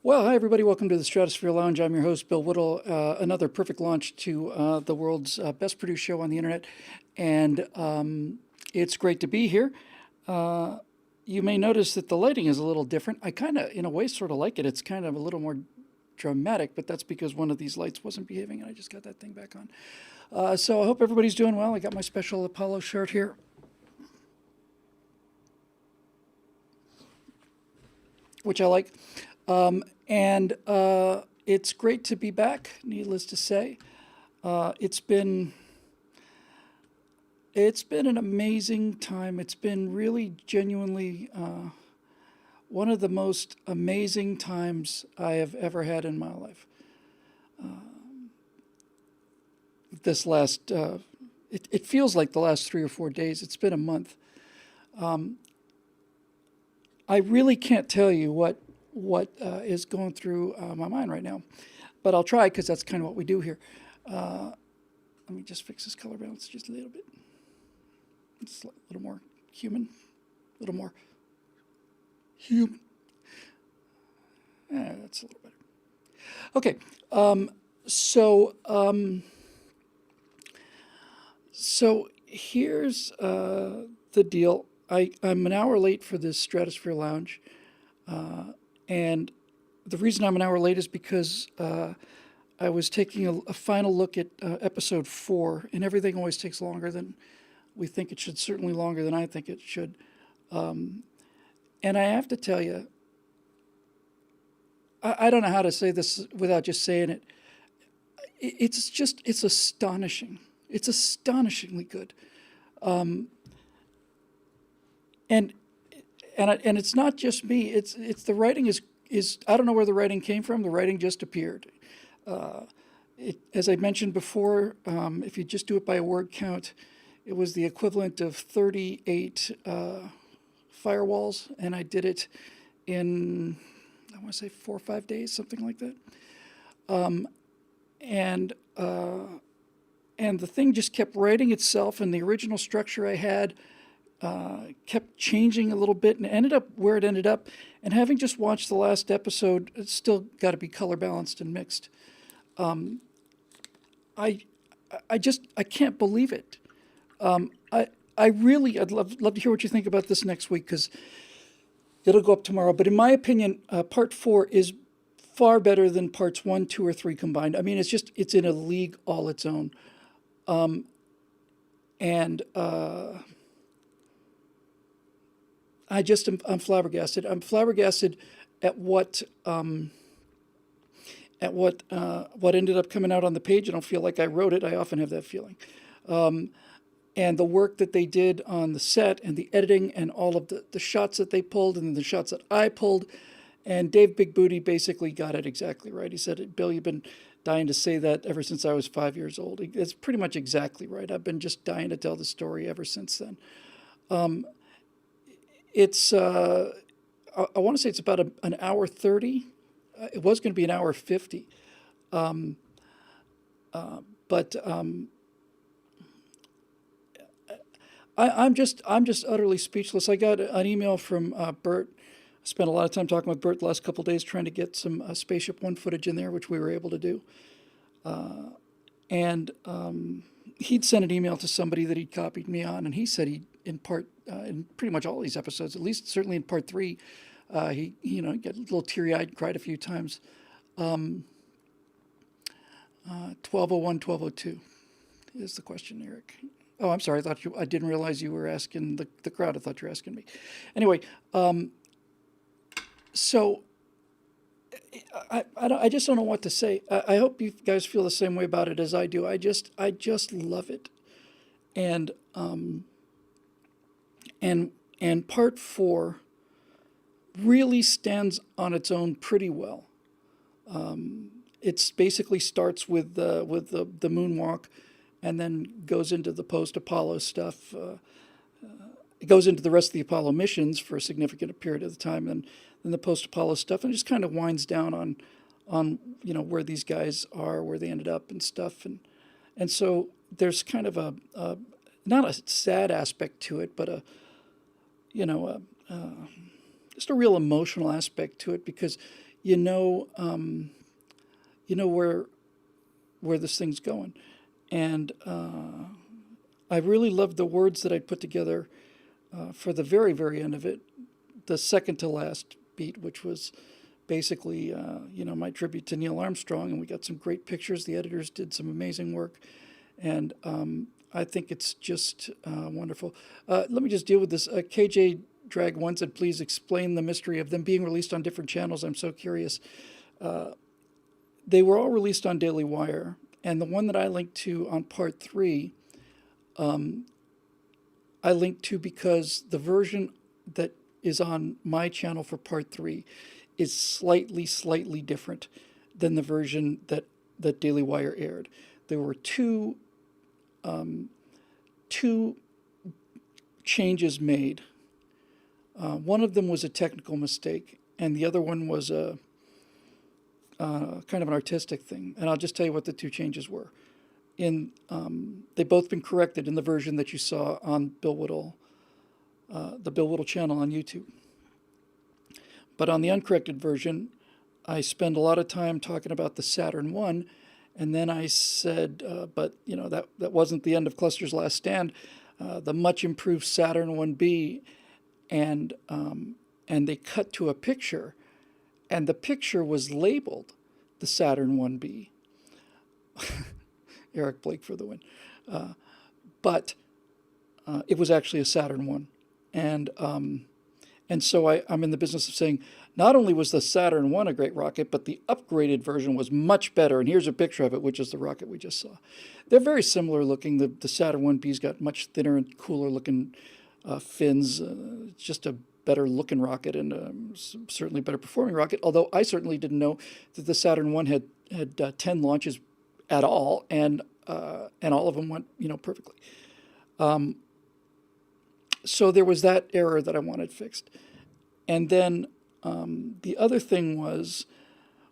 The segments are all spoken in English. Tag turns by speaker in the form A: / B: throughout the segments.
A: Well, hi everybody. Welcome to the Stratosphere Lounge. I'm your host, Bill Whittle. Another perfect launch to the world's best produced show on the internet, and it's great to be here. Uh, you may notice that the lighting is a little different. I kind of, in a way, sort of like it. It's kind of a little more dramatic, but that's because one of these lights wasn't behaving, and I just got that thing back on. So I hope everybody's doing well. I got my special Apollo shirt here, which I like. And it's great to be back, needless to say. Uh, it's been it's been an amazing time. It's been really genuinely one of the most amazing times I have ever had in my life. This last it feels like the last 3 or 4 days. It's been a month. I really can't tell you what is going through my mind right now, but I'll try because that's kind of what we do here. Uh, Let me just fix this color balance just a little bit. It's a little more human, a little more human. That's a little better. Okay, so so here's the deal. I'm an hour late for this Stratosphere Lounge, and the reason I'm an hour late is because I was taking a final look at episode 4, and everything always takes longer than we think it should, certainly longer than I think it should. And I have to tell you, I don't know how to say this without just saying it. It's astonishing. It's astonishingly good. And and it's not just me. It's the writing is I don't know where the writing came from. The writing just appeared. Uh, as I mentioned before, if you just do it by a word count, it was the equivalent of 38 firewalls, and I did it in, I want to say 4 or 5 days, something like that. Um, and uh, and the thing just kept writing itself, and the original structure I had kept changing a little bit, and ended up where it ended up. And having just watched the last episode, it's still got to be color balanced and mixed. Um, I I can't believe it. Um, I I'd love to hear what you think about this next week because it'll go up tomorrow. But in my opinion, part 4 is far better than parts 1, 2, or 3 combined. I mean, it's in a league all its own. Um, and I'm flabbergasted. I'm flabbergasted at what ended up coming out on the page. I don't feel like I wrote it. I often have that feeling. Um, and the work that they did on the set and the editing and all of the shots that they pulled and the shots that I pulled. And Dave Big Booty basically got it exactly right. He said, Bill, you've been dying to say that ever since I was 5 years old. It's pretty much exactly right. I've been just dying to tell the story ever since then. Um, it's, I want to say it's about an hour 30. It was going to be an hour 50. Um, but I'm just utterly speechless. I got an email from Bert. I spent a lot of time talking with Bert the last couple of days trying to get some Spaceship One footage in there, which we were able to do. And he'd sent an email to somebody that he'd copied me on, and he said he, in pretty much all these episodes, at least certainly in part 3, he got a little teary-eyed, cried a few times. 1201, 1202 is the question, Eric. Oh, I'm sorry. I didn't realize you were asking the crowd. I thought you were asking me. Anyway, so I just don't know what to say. I hope you guys feel the same way about it as I do. I just love it, and and part 4 really stands on its own pretty well. It's basically starts with the moonwalk, and then goes into the post Apollo stuff. It goes into the rest of the Apollo missions for a significant period of the time, and then the post Apollo stuff, and it just kind of winds down on where these guys are, where they ended up, and stuff, and so there's kind of a not a sad aspect to it, but a you know a, just a real emotional aspect to it because you know, you know where this thing's going. And I really loved the words that I put together for the very, very end of it, the second to last beat, which was basically, my tribute to Neil Armstrong. And we got some great pictures. The editors did some amazing work. And I think it's just wonderful. Let me just deal with this. KJ Drag 1 said, please explain the mystery of them being released on different channels. I'm so curious. They were all released on Daily Wire. And the one that I linked to on part 3, I linked to because the version that is on my channel for part 3 is slightly different than the version that Daily Wire aired. There were two changes made. One of them was a technical mistake, and the other one was a kind of an artistic thing. And I'll just tell you what the two changes were. They've both been corrected in the version that you saw on Bill Whittle, the Bill Whittle channel on YouTube. But on the uncorrected version, I spend a lot of time talking about the Saturn I, and then I said, but that wasn't the end of Cluster's Last Stand. The much improved Saturn 1B, and they cut to a picture, and the picture was labeled the Saturn 1B. Eric Blake for the win. But it was actually a Saturn 1. And so I'm in the business of saying, not only was the Saturn 1 a great rocket, but the upgraded version was much better. And here's a picture of it, which is the rocket we just saw. They're very similar looking. The Saturn 1B's got much thinner and cooler looking fins. It's just a better looking rocket and certainly better performing rocket. Although I certainly didn't know that the Saturn 1 had 10 launches at all, and all of them went perfectly. So there was that error that I wanted fixed. And then the other thing was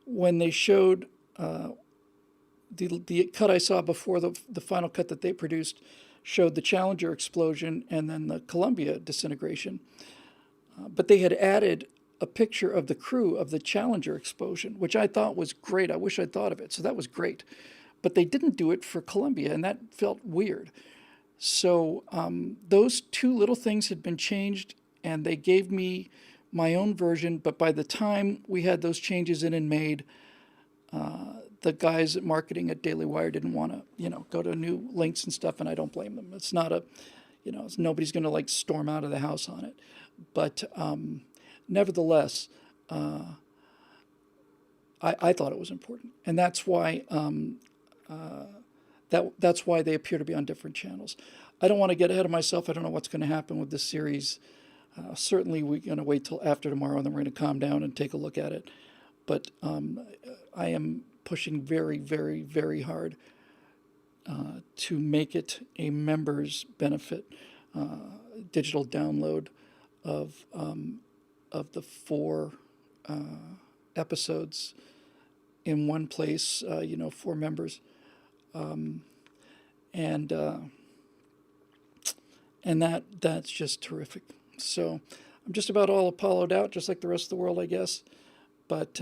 A: when they showed the cut I saw before the final cut that they produced showed the Challenger explosion and then the Columbia disintegration. But they had added a picture of the crew of the Challenger explosion, which I thought was great. I wish I'd thought of it. So that was great. But they didn't do it for Columbia, and that felt weird. So those two little things had been changed, and they gave me my own version. But by the time we had those changes in and made, the guys at marketing at Daily Wire didn't want to, go to new links and stuff, and I don't blame them. It's not nobody's going to storm out of the house on it. But nevertheless, I thought it was important, and that's why that's why they appear to be on different channels. I don't want to get ahead of myself. I don't know what's going to happen with this series. Certainly, we're going to wait till after tomorrow, and then we're going to calm down and take a look at it. But I am pushing very, very, very hard to make it a members' benefit digital download of the 4 episodes in one place, for members. And that's just terrific. So I'm just about all Apollo'd out, just like the rest of the world, I guess. But